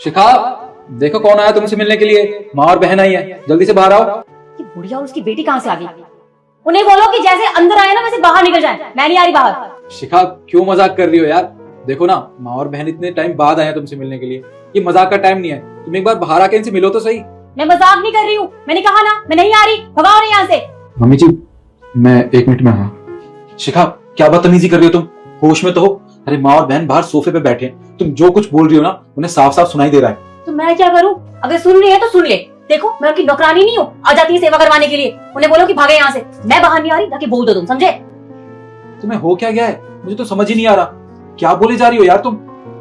शिखा, देखो कौन आया तुमसे मिलने के लिए। माँ और बहन आई है, जल्दी से बाहर आओ। ये बुढ़िया और उसकी बेटी कहाँ से आ गई? उन्हें बोलो कि जैसे अंदर आए ना वैसे बाहर निकल जाए। मैं नहीं आ रही बाहर। शिखा, क्यों मजाक कर रही हो यार? देखो ना, माँ और बहन इतने टाइम बाद आए हैं तुमसे मिलने के लिए। ये मजाक का टाइम नहीं है। तुम एक बार बाहर आके इनसे मिलो तो सही। मैं मजाक नहीं कर रही हूँ, मैंने कहा ना मैं नहीं आ रही। भगाओ नहीं यहाँ से। मम्मी जी, मैं 1 मिनट में आया। शिखा, क्या बदतमीजी कर रही हो तुम? होश में तो हो। अरे माँ और बहन बाहर सोफे पे बैठे हैं, तुम जो कुछ बोल रही हो ना उन्हें साफ साफ सुनाई दे रहा है। तो मैं क्या करूँ? अगर सुन रही है तो सुन ले। देखो मैं उनकी नौकरानी नहीं हूँ, आ जाती है सेवा करवाने के लिए। उन्हें बोलो कि भागे यहाँ से। मैं बाहर नहीं आ रही ताकि बोल दो तुम, समझे? तुम्हें हो क्या गया है? मुझे तो समझ ही नहीं आ रहा। क्या बोले जा रही हो यार तुम?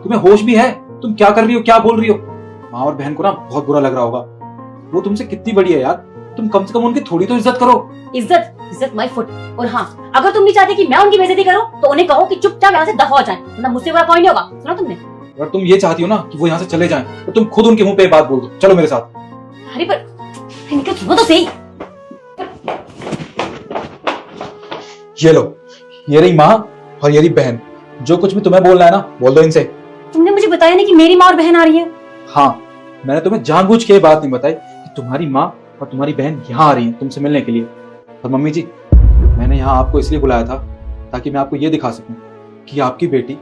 तुम्हें होश भी है? तुम क्या कर रही हो, क्या बोल रही हो? माँ और बहन को ना बहुत बुरा लग रहा होगा। वो तुमसे कितनी बड़ी है यार, तुम कम से कम उनकी थोड़ी तो इज्जत करो। इज्जत माय फुट। और हाँ, अगर तुम नहीं चाहते कि मैं उनकी बेइज्जती करूं तो उन्हें कहो कि चुपचाप यहाँ से दफा हो जाए, वरना मुझसे बड़ा पॉइंट नहीं होगा। सुना तुमने? अगर तुम ये चाहती हो ना कि वो यहाँ से चले जाएं, तो तुम खुद उनके मुंह पे बात बोल दो। चलो मेरे साथ। अरे पर इनका सुनो तो सही। ये लो, ये रही माँ और ये रही बहन। जो कुछ भी तुम्हें बोलना है ना बोल दो इनसे। तुमने मुझे बताया नहीं कि मेरी माँ और बहन आ रही है। हाँ, मैंने तुम्हें जानबूझ के ये बात नहीं बताई कि तुम्हारी माँ और तुम्हारी बहन यहाँ आ रही है तुमसे मिलने के लिए। और मम्मी जी, मैंने यहाँ आपको इसलिए बुलाया था ताकि मैं आपको ये दिखा सकूं कि आपकी बेटी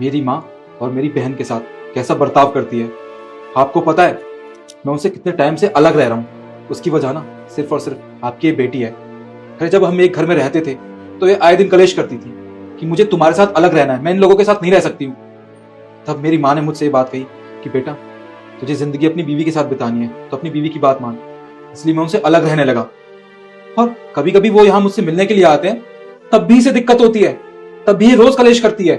मेरी माँ और मेरी बहन के साथ कैसा बर्ताव करती है। आपको पता है मैं उनसे कितने टाइम से अलग रह रहा हूँ। उसकी वजह ना सिर्फ और सिर्फ आपकी ये बेटी है। अरे जब हम एक घर में रहते थे तो ये आए दिन कलेश करती थी कि मुझे तुम्हारे साथ अलग रहना है, मैं इन लोगों के साथ नहीं रह सकती हूँ। तब मेरी माँ ने मुझसे ये बात कही कि बेटा, तुझे जिंदगी अपनी बीवी के साथ बितानी है तो अपनी बीवी की बात मान। इसलिए मैं उनसे अलग रहने लगा। और कभी कभी वो यहाँ मुझसे मिलने के लिए आते हैं, तब भी इसे दिक्कत होती है, तब भी ये रोज कलेश करती है।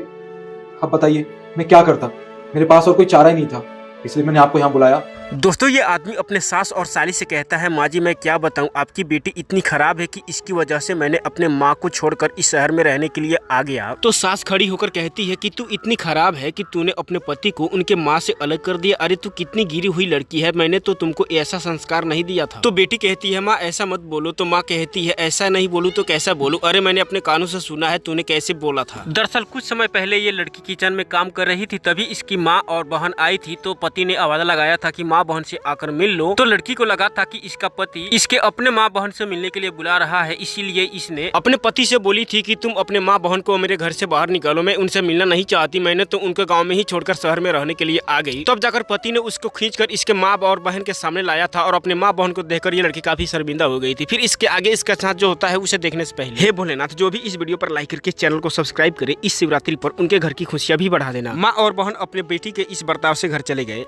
अब बताइए मैं क्या करता? मेरे पास और कोई चारा ही नहीं था, इसलिए मैंने आपको यहाँ बुलाया। दोस्तों, ये आदमी अपने सास और साली से कहता है, माँ जी मैं क्या बताऊँ, आपकी बेटी इतनी खराब है कि इसकी वजह से मैंने अपने माँ को छोड़कर इस शहर में रहने के लिए आ गया। तो सास खड़ी होकर कहती है कि तू इतनी खराब है कि तूने अपने पति को उनके माँ से अलग कर दिया। अरे तू कितनी गिरी हुई लड़की है, मैंने तो तुमको ऐसा संस्कार नहीं दिया था। तो बेटी कहती है, माँ ऐसा मत बोलो। तो माँ कहती है, ऐसा नहीं बोलूँ तो कैसा बोलूँ? अरे मैंने अपने कानों से सुना है, तूने कैसे बोला था। दरअसल कुछ समय पहले ये लड़की किचन में काम कर रही थी, तभी इसकी माँ और बहन आई थी। तो पति ने आवाज लगाया था कि माँ बहन से आकर मिल लो। तो लड़की को लगा था कि इसका पति इसके अपने माँ बहन से मिलने के लिए बुला रहा है, इसीलिए इसने अपने पति से बोली थी कि तुम अपने माँ बहन को मेरे घर से बाहर निकालो, मैं उनसे मिलना नहीं चाहती, मैंने तो उनके गांव में ही छोड़कर शहर में रहने के लिए आ गई। तब जाकर पति ने उसको खींचकर इसके माँ और बहन के सामने लाया था और अपने माँ बहन को देखकर ये लड़की काफी शर्मिंदा हो गई थी। फिर इसके आगे इसका साथ जो होता है उसे देखने से पहले हे भोलेनाथ, जो भी इस वीडियो पर लाइक करके चैनल को सब्सक्राइब करे, इस शिवरात्रि पर उनके घर की खुशियां भी बढ़ा देना। माँ और बहन अपने बेटी के इस बर्ताव से घर चले गए।